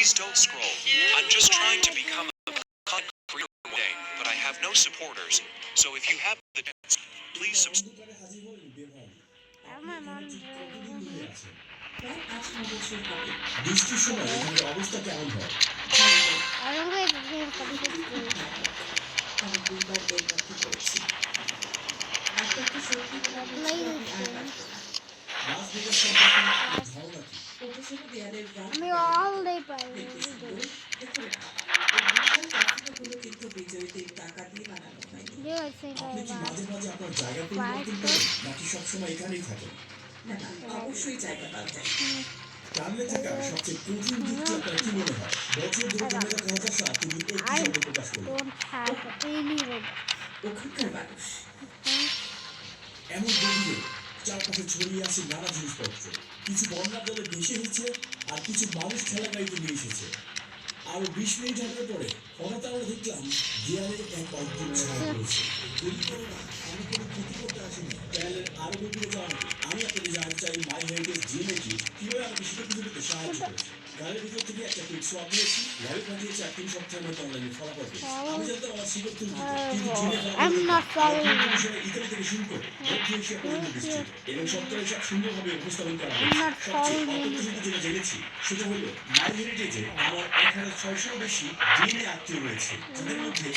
Please don't scroll. I'm just trying to become a content creator one day, but I have no supporters. So if you have the chance, please subscribe. অন্ধকারে হাজির হলেন বের হন। আপনি আমার এখানে মন ঠিক কতদিন ধরে আছেন? প্রায় 18 বছর হবে। বৃষ্টির সময় এখানের অবস্থা কেমন হয়? আরঙ্গে দিন কমপ্লিট আমি 2বার বের করতে পেরেছি। একটা তো সত্যি কথা বলছি, আমি আর পারবো না। লাস ভেগাস সম্পর্কে আপনার ধারণা কি? প্রকাশনা দেয়ালের গান আমি অল ডে পাই দেখতে সুন্দর, দেখতে না। এই বিশাল কাঠামোগুলো কিন্তু বিজয়ীদের টাকা দিয়ে বানানো হয়নি। আপনি কি মাঝে মাঝে আপনার জায়গা পরিবর্তন করেন নাকি সবসময় এখানেই থাকেন? না না, অবশ্যই জায়গা পাল্টাই। টার্লে থাকার সবচেয়ে কঠিন দিকটি আপনার কি মনে হয়? বছর ধরে জমে রাখা হতাশা তুমি একটি শব্দে প্রকাশ করলে। ওখানকার মানুষ এমন গভীরে চারপাশে ছড়িয়ে আছে নানা জিনিসপত্র। কিছু বন্যার জলে ভেসে এসেছে আর কিছু মানুষ ঠেলা গাড়িতে নিয়ে এসেছে। আরো 20 মিনিট হাঁটার পরে হঠাৎ আমরা দেখলাম দেয়ালে এক অদ্ভুত ছায়া রয়েছে। আমি কোনো ক্ষতি করতে আসিনি। চ্যানেলের আরো গভীরে যাওয়ার আগে আমি আপনাদের জানাতে চাই মাই হেরিটেজ জিএমএটি কিভাবে আমাকে সেটা খুঁজে পেতে সাহায্য করেছে। গাড়ির ভিতর থেকে একটা কুইক সোয়াব নিয়েছি, লাইভ পাঠিয়েছে 3 সপ্তাহের মধ্যে অনলাইনে ফলাফল পেয়েছি। আমি জানতাম আমার সিগত তুলতে কিন্তু ইতালি থেকে শুরু করে মধ্য এশিয়া পর্যন্ত বিস্তৃত এবং সপ্তাহে সব সুন্দরভাবে উপস্থাপন করা হয়েছে। সবচেয়ে অপ্রত্যাশিত যেটা জেনেছি সেটা হলো মাই হেরিটেজে আমার 1600 বেশি ডিএনএ আত্মীয় রয়েছে, যাদের মধ্যে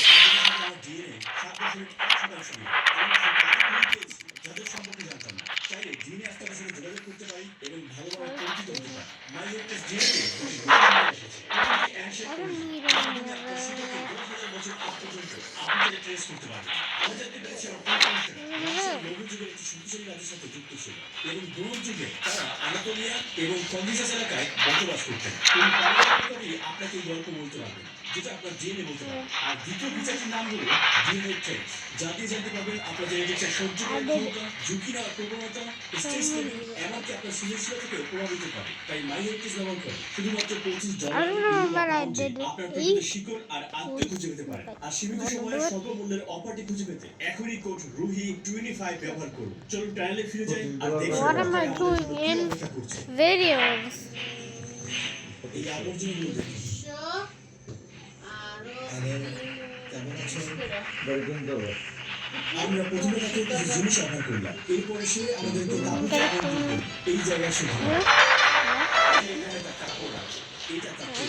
আমার ডিএনএ 7.8% নেই। যাদের সম্পর্কে জানতাম না, চাইলে ডিএনএ আস্তাকের সাথে যোগাযোগ করতে পারি এবং ভালোভাবে পরিচিত হতে পারি। মাই হেরিটেজ ডিএনএ বছর আগ পর্যন্ত আপনি ট্রেস করতে পারেন। আমি জানতে পেরেছি নবীন যুগের একটি শক্তিশালী রাজ্যের সাথে যুক্ত ছিল এবং ব্রোঞ্জ যুগে তারা আনাতোলিয়া এবং কন্দিসাস এলাকায় বসবাস করতেন। আপনাকে এই গল্প বলতে পারবেন যেটা আপনার ডিএনএ বলতে পারে। আর দ্বিতীয় বিচারটির নাম হলো ডিএনএ ট্রেস, যা দিয়ে জানতে পারবেন আপনার জেনেটিক্সের সহ্য করার ক্ষমতা, ঝুঁকি নেওয়ার প্রবণতা, স্ট্রেস লেভেল, এমনকি আপনার সৃজনশীলতাকে প্রভাবিত করে। তাই মাই হেরিটেজ ব্যবহার করে শুধুমাত্র $25 আপনার প্রকৃত শিকড় আর আত্মীয় খুঁজে পেতে পারেন। আর সীমিত সময়ে স্বল্প মূল্যের অফারটি খুঁজে পেতে এখনই কোড রুহি 25 ব্যবহার করুন। চলুন ট্রায়ালে ফিরে যাই আর দেখি What am I doing in videos? এই আবর্জনাগুলো দেখুন। আমরা প্রথমে তাকে কিছু জিনিস অফার করলাম, এরপরে সে আমাদেরকে এই জায়গায় সে এটা তাকে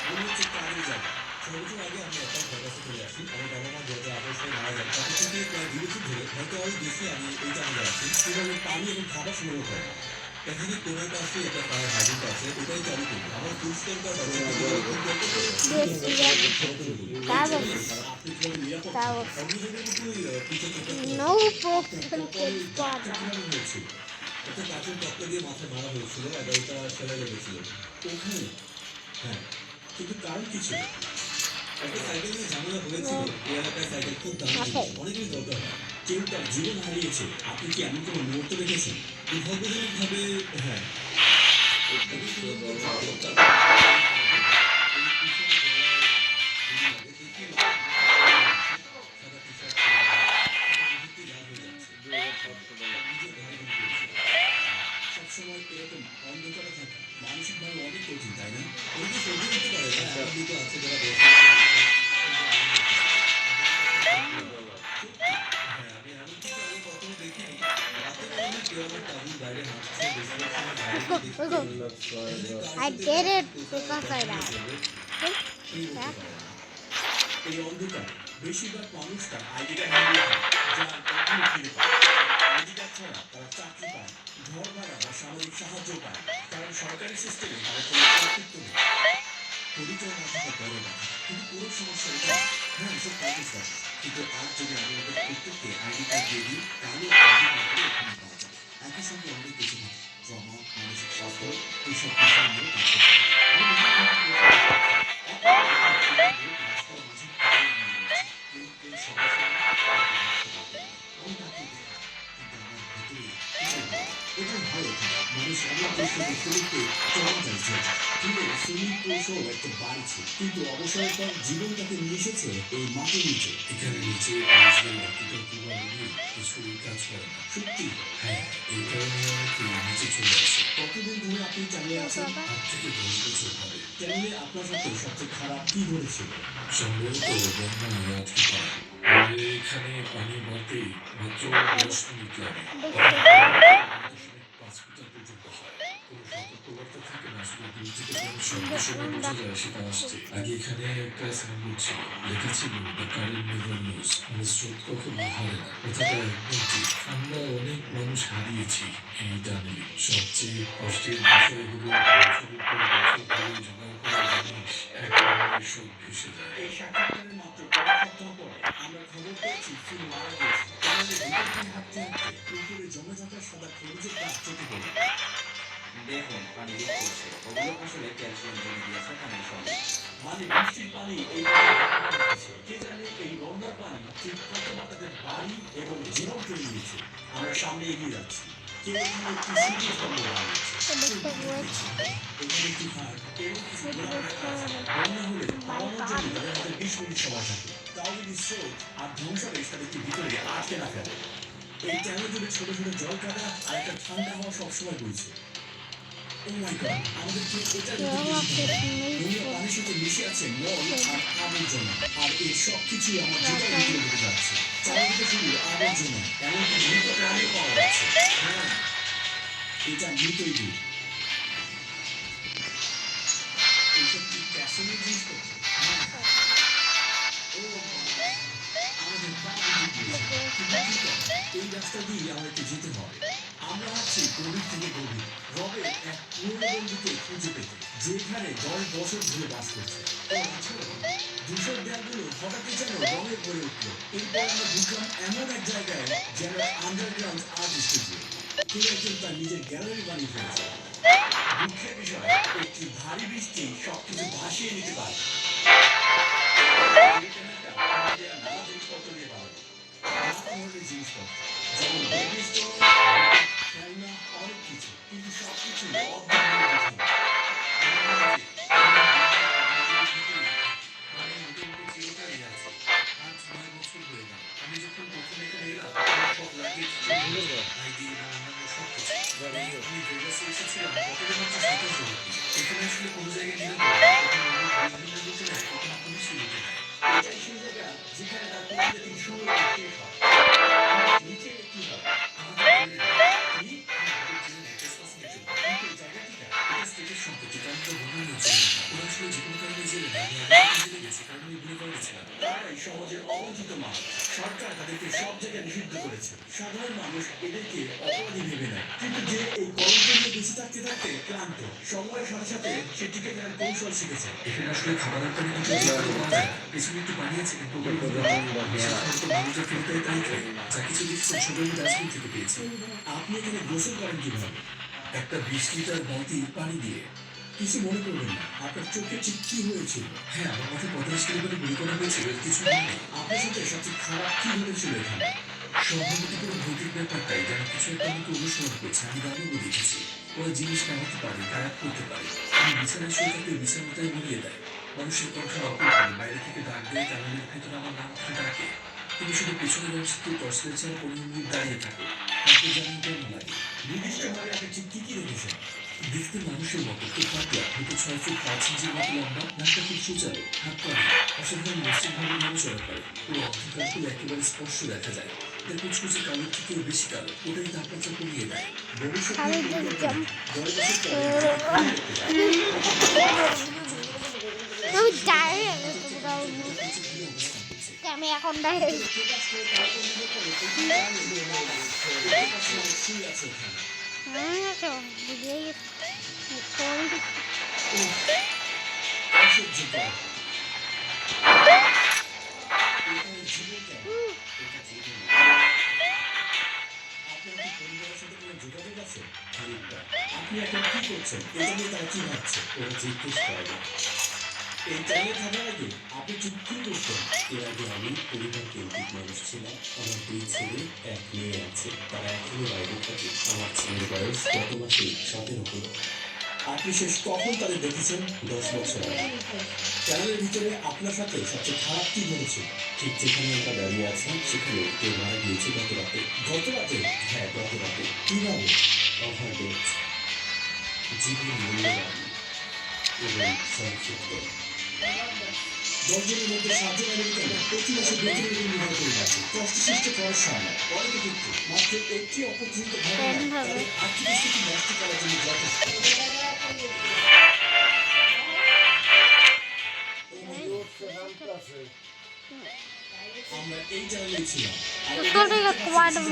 মনে হচ্ছে কাজের জায়গা। 6 বছর আগে আমি একটা জায়গাতে চলে আসি। আমার বাবা মা 2008 মারা যান। তখন থেকে প্রায় 2 বছর ধরে হয়তো আরো বেশি আমি এই জায়গায় আছি। সেভাবে পানি এবং খাবার সংগ্রহ করে এখানে কোনার পাশে একটা ফায়ার হাইড্রেন্ট আছে, ওটাই চালু করি। আমার পরিষ্কার করা No broken water. একটা কাঠের তক্তা দিয়ে মাথায় মারা হয়েছিল, 11টা সেলাই লেগেছিল ওখানে। হ্যাঁ, কিন্তু কারণ কি ছিল? একটা সাইকেল নিয়ে ঝামেলা হয়েছিল। এই এলাকায় সাইকেল খুব দামি, অনেকেরই দরকার হয়। কেউ তার জীবন হারিয়েছে। আপনি কি এমন কোনো মুহূর্ত দেখেছেন? দুর্ভাগ্যজনকভাবে হ্যাঁ। সবসময় এরকম অন্ধকারে থাকা মানসিকভাবে অনেক কঠিন, তাই না? অনেকে সহ্য করতে পারে না, দিকে আছে যারা I did it because I died. এই অন্ধকার বেশিরভাগ মানুষটা আইডিটা হারিয়ে যায়, যার কখনো ফিরে পায়। আইডিটা ছাড়া তারা চাকরি পায়, ঘর ভাড়া বা সামাজিক সাহায্য পায়, কারণ সরকারি সিস্টেমে তারা কোনো কর্তৃত্ব নেই। পরিচয় না থাকা বড় না, কিন্তু পুরো সমস্যা এটা হ্যাঁ এসব কাগজ থাকে, কিন্তু আজ যদি আমি আমাদের প্রত্যেককে আইডি কার্ড দিয়ে দিই তাহলে আইডি কার্ড করে এখানে পাওয়া যায়। একই সঙ্গে অনেক কিছু থাকে, ট্রমা, মানসিক স্বাস্থ্য, এইসব বিষয় নিয়ে কাজ করতে হবে। কিন্তু অবসরের পর জীবন তাকে নিয়ে এসেছে এই মাটির নিচে। এখানে নিচে শরীর কাজ করে না। সত্যি হ্যাঁ, এই কারণে নিচে চলে আসে। কতদিন ধরে আপনি চালিয়ে আছেন? 8 থেকে 10 বছর হবে। চ্যানেলে আপনার সাথে সবচেয়ে খারাপ কি ঘটেছিল? সম্ভবত বন্যায় আটকে পড়া। এখানে পানি বাড়তেই মাত্র 10 মিনিট লাগে। 5 মিটার পর্যন্ত হয়। কোনো সতর্কবার্তা থাকে না, শুধু দূর থেকে কোনো শব্দ শুনে বোঝা যায় সেটা আসছে। আগে এখানে একটা সাইনবোর্ড ছিল, লেখা ছিল দ্য কারেন্ট নেভার নোজ, মানে স্রোত কখনো হারে না। কথাটা একদম ঠিক। আমরা অনেক মানুষ হারিয়েছি এই টানেলে। সবচেয়ে কষ্টের বিষয় হলো বছরের পর বছর ধরে জোগাড় করা জিনিস একসময় সব ভেসে যায়। এই সাক্ষাৎকারের মাত্র কয়েক সপ্তাহ পরে আমরা খবর পেয়েছি ফিল মারা গেছে। চ্যানেলে ভিতর দিয়ে হাঁটতে হাঁটতে পুকুরে জমে থাকা সাদা খরচের গাছ চোখে পড়ে। দেখুন পানি লিক করছে, ওগুলো আসলে ক্যালসিয়াম জমে দিয়েছে পানির সঙ্গে। মানে বৃষ্টির পানি এই পানিতে ঢুকেছে। কে জানে এই বন্যার পানি ঠিক কত তাদের বাড়ি এবং জীবন কেড়ে নিয়েছে। আমরা সামনে এগিয়ে যাচ্ছি। কেউ এখানে একটি সিরিয়াস স্তম্ভ বানিয়েছে। এখানে একটি হাট এবং কিছু ঘোড়া রাখা আছে। বন্যা হলে পালানোর জন্য তাদের হাতে 20 মিনিট সময় থাকে। তাও যদি স্রোত আর ধ্বংসাবেশ তাদেরকে ভিতরে আটকে না ফেলে। এই চ্যানেল জুড়ে ছোট ছোট জল কাদা আর একটা ঠান্ডা হাওয়া সবসময় বইছে। Oh my God, আমাদেরকে এটা দেখে দুনিয়া পানির সাথে মিশে আছে মল আর আবর্জনা, আর এই সব কিছু আমার জেতার ভিতরে ঢুকে যাচ্ছে। চারিদিকে শুধু আবর্জনা, এমনকি মৃত প্রাণীও পাওয়া যাচ্ছে। হ্যাঁ, এটা মৃতই দুধ। এইসব কি ক্যাসেলের জিনিসপত্র? হ্যাঁ। ও বাবা, আমাদের পা বেঁধে গিয়েছে। কিন্তু কি করে? এই রাস্তা দিয়ে আমাদেরকে যেতে হবে। আমরা আছি গভীর থেকে গভীর, রবের এক পুরনো বন্ধুকে খুঁজে পেতে, যেখানে 10 বছর ধরে বাস করছে। ও আচ্ছা, ধূসর দেয়ালগুলো হঠাৎই যেন রঙে ভরে উঠলো। এরপর আমরা ঢুকলাম এমন এক জায়গায় যেন আন্ডারগ্রাউন্ড আর্ট স্টুডিও। কেউ একজন তার নিজের গ্যালারি বানিয়ে ফেলেছে। দুঃখের বিষয়, একটি ভারী বৃষ্টি সবকিছু ভাসিয়ে নিতে পারে। এই চ্যানেলটা আমাদের নানা জিনিসপত্র নিয়ে বানানো। নানা ধরনের জিনিসপত্র, যেমন বেবি স্টোর, খেলনা, অনেক কিছু, কিন্তু সবকিছু অদ্ভুত দেখতে। আমি যখন প্রথম এখানে এলাম, আমার সব লাগেজ আইডি এবং অন্যান্য সব কিছু। আমি ভেগাসে এসেছিলাম পকেটে মাত্র 27 ডলার। এখানে আসলে কোনো জায়গায় নিরাপদ না। কখনো লোক বিভিন্ন লুটে নেয়, কখনো পুলিশই লুটে নেয়। এটাই সেই জায়গা যেখানে তার প্রতিদিন শুরু হয় শেষ হয়। নিচে কি হয়? আমাদের বলে দেয়, কি? আমাদের জন্য ক্রিসমাস গেছে। কিন্তু এই জায়গাটিটা এটা স্টেটের সম্পত্তি, কারণ তো ভূমি অঞ্চলে না। ওরা আসলে যে কোনো কারণে জেলে না। আমি আগে জেলে গেছি, কারণ আমি বুলেভার্ডে ছিলাম। তারাই সমাজের অবঞ্চিত মানুষ। সরকার তাদেরকে সব জায়গায় নিষিদ্ধ করেছে। সাধারণ মানুষ এদেরকে অপরাধী ভেবে নেয়। কিন্তু যে এই কলঙ্ক নিয়ে বেঁচে থাকতে থাকতে ক্লান্ত, সময়ের সাথে সাথে সে টিকে থাকার কৌশল শিখেছে। এখানে আসলে খাবারের পানি কিন্তু জোগাড় পাওয়া যায় না। পেছনে একটু পানি আছে, কিন্তু ওগুলো বন্ধ। সাধারণত মানুষের ফেলতে তাই খায়। যা কিছু দেখছেন সবাই আমি ডাস্টবিন থেকে পেয়েছি। আপনি এখানে গোসল করেন কিভাবে? একটা 20 লিটার বালতি পানি দিয়ে। কিছু মনে করবেন না, আপনার চোখে ঠিক কি হয়েছিল? হ্যাঁ, আমার মাথায় 45 কিলো করে গুলি করা হয়েছিল, এর কিছু মনে নেই। আপনার সাথে সবচেয়ে খারাপ কি ঘটেছিল এখানে? সম্ভবত কোনো ভৌতিক ব্যাপারটাই যেন কিছু একটা আমাকে অনুসরণ করছে। আমি দাদুও দেখেছি, ওরা জিনিস নামাতে পারে, গায়েব করতে পারে। আমি বিছানায় শুয়ে থাকলে বিছানাটাই মুড়িয়ে দেয়। মানুষের কণ্ঠ নকল করে, বাইরে থেকে ডাক দেয়, টানেলের ভেতরে আমার নাম ধরে ডাকে। তুমি শুধু পেছনের ব্যবস্থিত টর্চলাইট ছাড়া 15 মিনিট দাঁড়িয়ে থাকো, তারপর জানি কেমন লাগে। নির্দিষ্টভাবে আপনি ঠিক কি দেখেছেন? দেখতে মানুষের মতো, খুব পাতলা, হয়তো 6 ফুট 5 ইঞ্চির মতো লম্বা, নাকটা খুব সুচালো, হাত পা নেই। অসাধারণ মসৃণভাবে নড়াচড়া করে। পুরো অন্ধকারগুলো একেবারে স্পষ্ট দেখা যায়। এর কুচকুচে কালোর থেকেও বেশি কালো, ওটাই তাপমাত্রা কমিয়ে দেয়। ভবিষ্যতে আমি কি করবেন? দেখতাম। 10 বছর পরে আপনি কি করতে চান? আমি ডাইরে আমি এখন ডাইরে প্রকাশ করে তারপর নিজে করে প্রতি গানে প্রকাশ করে শুয়ে আছে এখানে। অসহ্য কর। এখানে জীবন কেমন? এটা জীবন। আপনার কি পরিবারের সাথে কোনো যোগাযোগ আছে? খানিকটা। আপনি এখন কি করছেন? এটা নিয়ে তারা কি ভাবছে? ওরা জিজ্ঞেস করে না। এই চ্যানেলে থাকার আগে আপনি ঠিক কি করতেন? এর আগে আমি পরিবার কেন্দ্রিক মানুষ ছিলাম। আমার 2 ছেলে, 1 মেয়ে আছে। তারা এখনো বাইরে থাকে। আমার ছেলের বয়স গত মাসে 17 হলো। আপনি শেষ কখন তাদের দেখেছেন? 10 বছর আগে। চ্যানেলের ভিতরে আপনার সাথে সবচেয়ে খারাপ কি ঘটেছে? ঠিক যেখানে আমরা দাঁড়িয়ে আছি সেখানে কেউ মারা গিয়েছে গত রাতে। গত রাতে? হ্যাঁ, গত রাতে। কিভাবে? ওভারডোজ। জীবন মূল্যবান। এবং সংক্ষিপ্ত। 10 জনের মধ্যে 7 জন আমেরিকান প্রতি মাসে বেতনের উপর নির্ভর করে যাচ্ছে। কষ্টসৃষ্ট পয়সা নয়, অনেকে কিন্তু মাত্র একটি অপরচুনিটি ভাবনা তাদের আর্থিক স্থিতি নষ্ট করার জন্য যথেষ্ট। আমরা এই চ্যানেলে ছিলাম। It's not like a quite of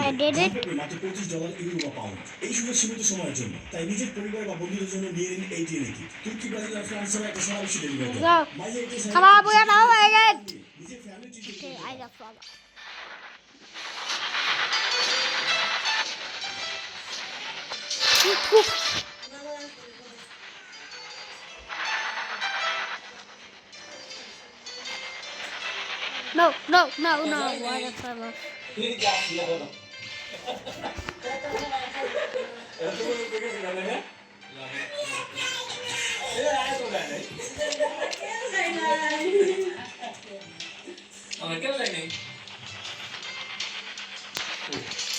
I did it. মাত্র $25 ইউরো বা পাউন্ড। এই সুযোগ সীমিত সময়ের জন্য। তাই নিজের পরিবার বা বন্ধুদের জন্য নিয়ে নিন এই টিএনএটি। তুর্কি, ব্রাজিল আর ফ্রান্স ছাড়া একটা সারা বিশ্বে ডেলিভারি করে। Go. মাইয়া এটি Come on, we are now again. নিজের ফ্যামিলি চিন্তা Okay, I got follow. No, no, no, no. Why the fellow?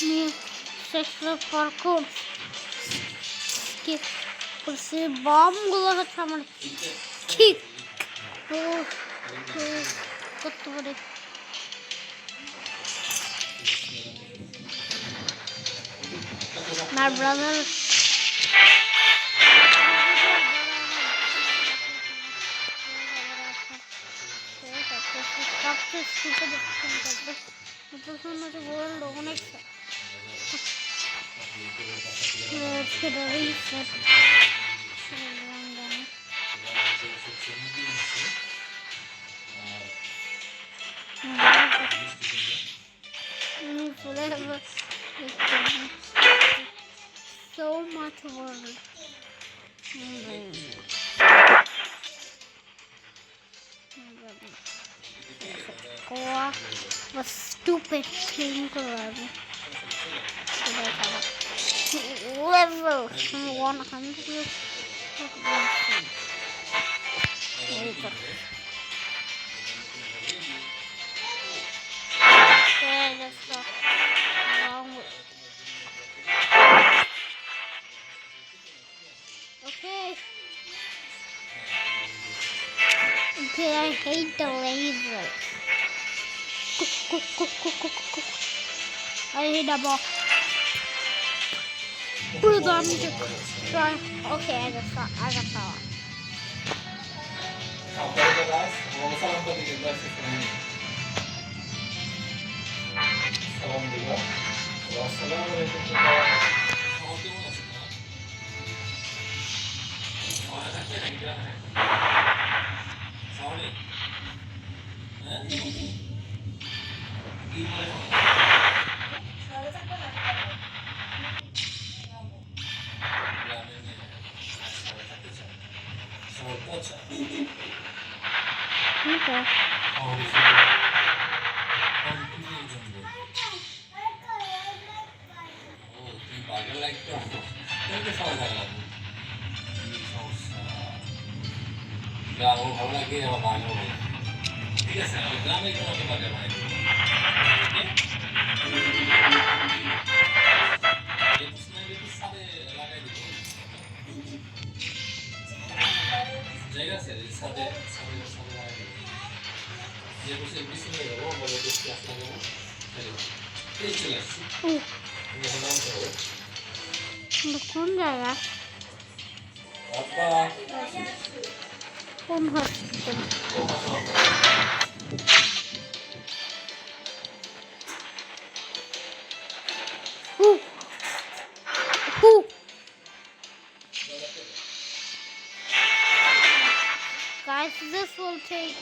New sexual parkour. Skip. সে বমগুলো হচ্ছে আমার ঠিক করতে পারে। My brother. So much work. Was stupid thing to run. Level 100. Okay, that's wrong. Okay. Okay, I hate the laser. I hate the ball. Put it on me to try. Okay, I got power. Okay. ভালো লাগে আমার বাংলা বলে ঠিক আছে আমি গ্রামে তোমাকে বাগে বানাই জায়গা আছে সাথে সাথে সাথে লাগাই যে বসে বিসি হয়ে যাবো বলে দেখতে আসতে যাবো এই চলে আসছি নাম করো কোন জায়গা? আব্বা কোন hospital? Guys, this will take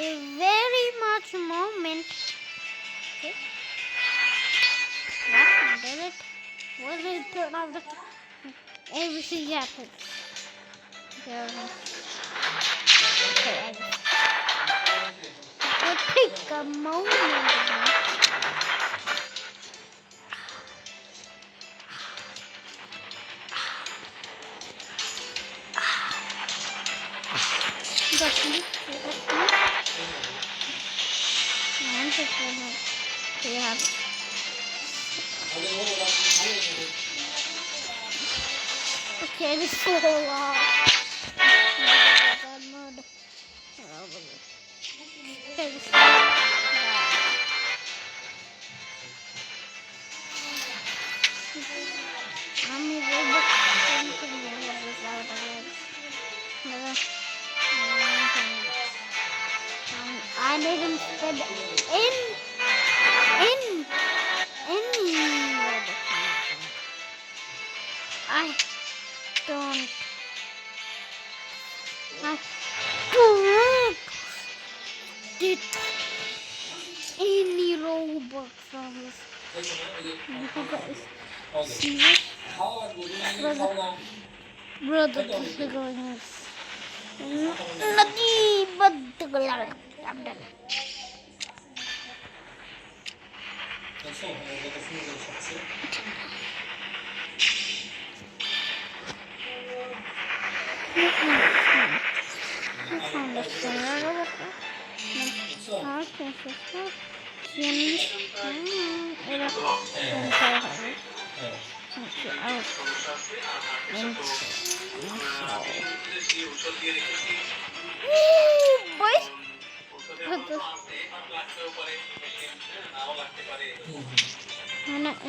a very much moment. Okay. What did it? What did it turn off the everything happened? There we go. Okay, it will take a moment. Okay, this is so long. আমি Roblox I didn't spend in any Roblox. I don't did any Roblox songs. You guys see this? Brother, this is going lucky, but I'm done.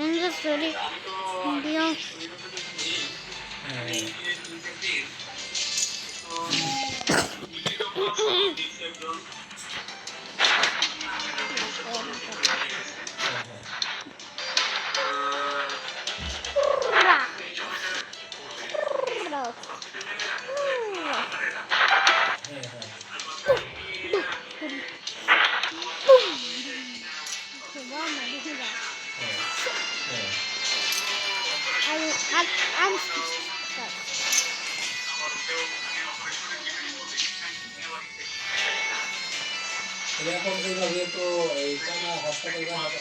In the story, video. I'm এখন এইভাবে তো এইটা না হাসপাতালে হবে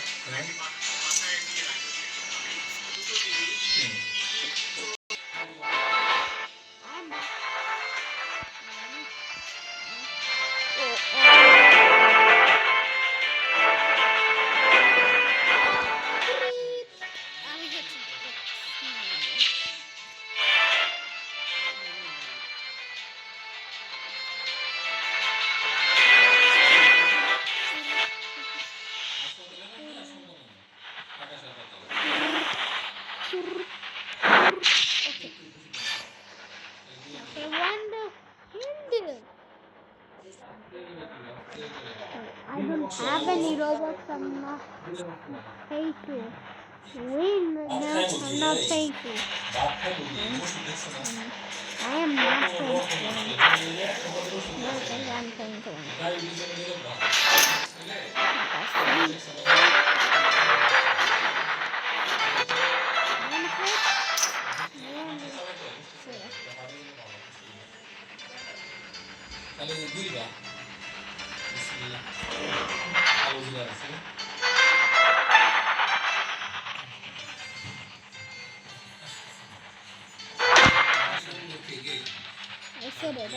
I don't have any Robux. I'm not paid to win. No, I'm not paid to. I am not paid to win. No, I'm paying to win. তাহলে দুইবার বিসমিল্লাহ আউযু বিল্লাহি I said it.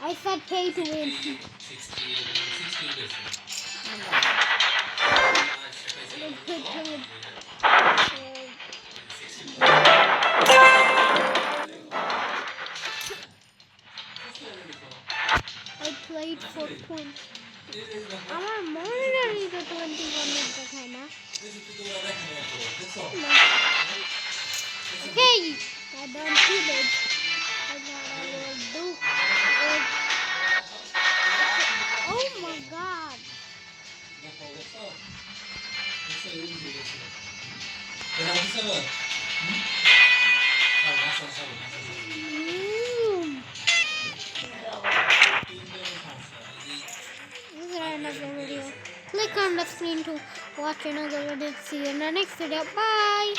I said pay to win. 60 days. I played for 20. আমার মনে নেই তো 21 দেখায় না। Okay, I don't feel it. I will do it. Oh my God. This is another video. Click on the screen to watch another video. See you in the next video. Bye.